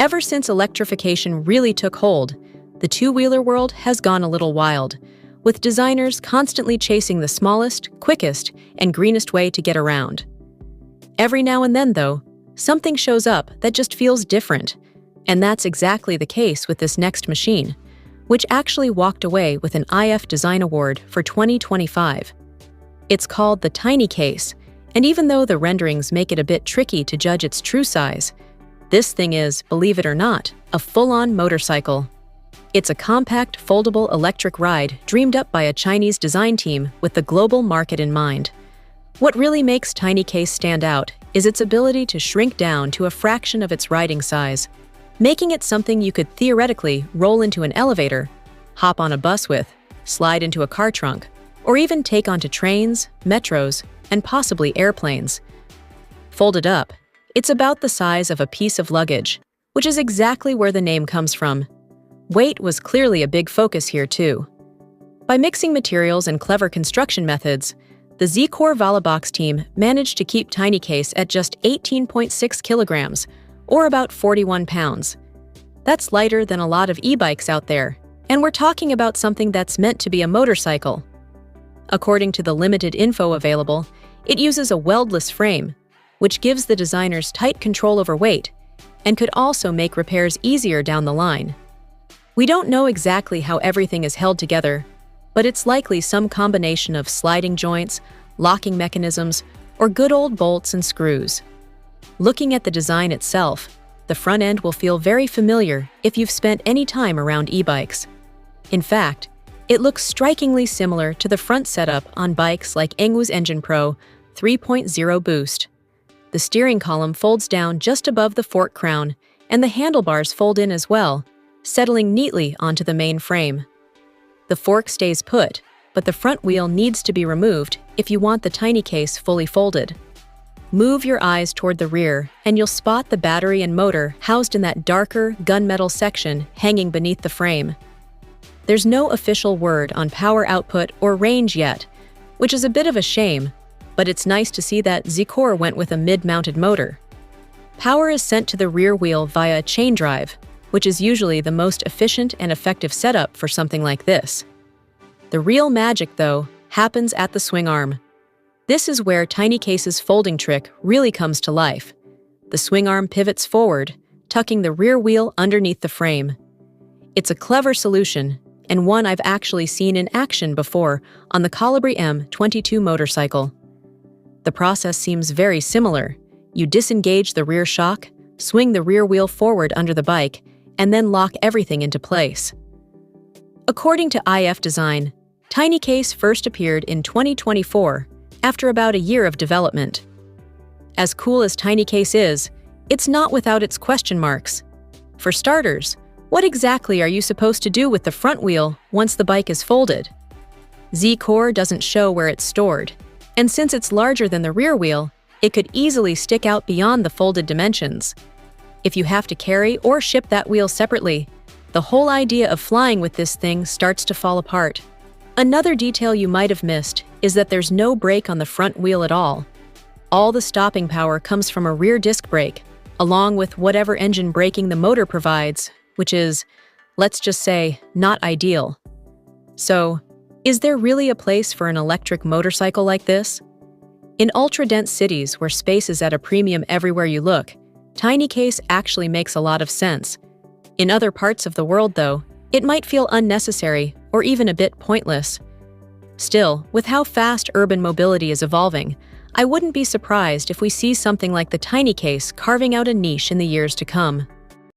Ever since electrification really took hold, the two-wheeler world has gone a little wild, with designers constantly chasing the smallest, quickest, and greenest way to get around. Every now and then, though, something shows up that just feels different, and that's exactly the case with this next machine, which actually walked away with an iF Design Award for 2025. It's called the TinyCase, and even though the renderings make it a bit tricky to judge its true size, this thing is, believe it or not, a full-on motorcycle. It's a compact, foldable electric ride dreamed up by a Chinese design team with the global market in mind. What really makes TinyCase stand out is its ability to shrink down to a fraction of its riding size, making it something you could theoretically roll into an elevator, hop on a bus with, slide into a car trunk, or even take onto trains, metros, and possibly airplanes. Folded up, it's about the size of a piece of luggage, which is exactly where the name comes from. Weight was clearly a big focus here too. By mixing materials and clever construction methods, the Zcore Vala box team managed to keep TinyCase at just 18.6 kilograms, or about 41 pounds. That's lighter than a lot of e-bikes out there, and we're talking about something that's meant to be a motorcycle. According to the limited info available, it uses a weldless frame, which gives the designers tight control over weight and could also make repairs easier down the line. We don't know exactly how everything is held together, but it's likely some combination of sliding joints, locking mechanisms, or good old bolts and screws. Looking at the design itself, the front end will feel very familiar if you've spent any time around e-bikes. In fact, it looks strikingly similar to the front setup on bikes like Engwu's Engine Pro 3.0 Boost. The steering column folds down just above the fork crown, and the handlebars fold in as well, settling neatly onto the main frame. The fork stays put, but the front wheel needs to be removed if you want the TinyCase fully folded. Move your eyes toward the rear, and you'll spot the battery and motor housed in that darker, gunmetal section hanging beneath the frame. There's no official word on power output or range yet, which is a bit of a shame, but it's nice to see that Zcore went with a mid-mounted motor. Power is sent to the rear wheel via a chain drive, which is usually the most efficient and effective setup for something like this. The real magic, though, happens at the swing arm. This is where TinyCase's folding trick really comes to life. The swing arm pivots forward, tucking the rear wheel underneath the frame. It's a clever solution, and one I've actually seen in action before on the Colibri M22 motorcycle. The process seems very similar. You disengage the rear shock, swing the rear wheel forward under the bike, and then lock everything into place. According to iF Design, TinyCase first appeared in 2024, after about a year of development. As cool as TinyCase is, it's not without its question marks. For starters, what exactly are you supposed to do with the front wheel once the bike is folded? Zcore doesn't show where it's stored, and since it's larger than the rear wheel, it could easily stick out beyond the folded dimensions. If you have to carry or ship that wheel separately, the whole idea of flying with this thing starts to fall apart. Another detail you might have missed is that there's no brake on the front wheel at all. All the stopping power comes from a rear disc brake, along with whatever engine braking the motor provides, which is, let's just say, not ideal. So, is there really a place for an electric motorcycle like this? In ultra-dense cities where space is at a premium everywhere you look, TinyCase actually makes a lot of sense. In other parts of the world, though, it might feel unnecessary or even a bit pointless. Still, with how fast urban mobility is evolving, I wouldn't be surprised if we see something like the TinyCase carving out a niche in the years to come.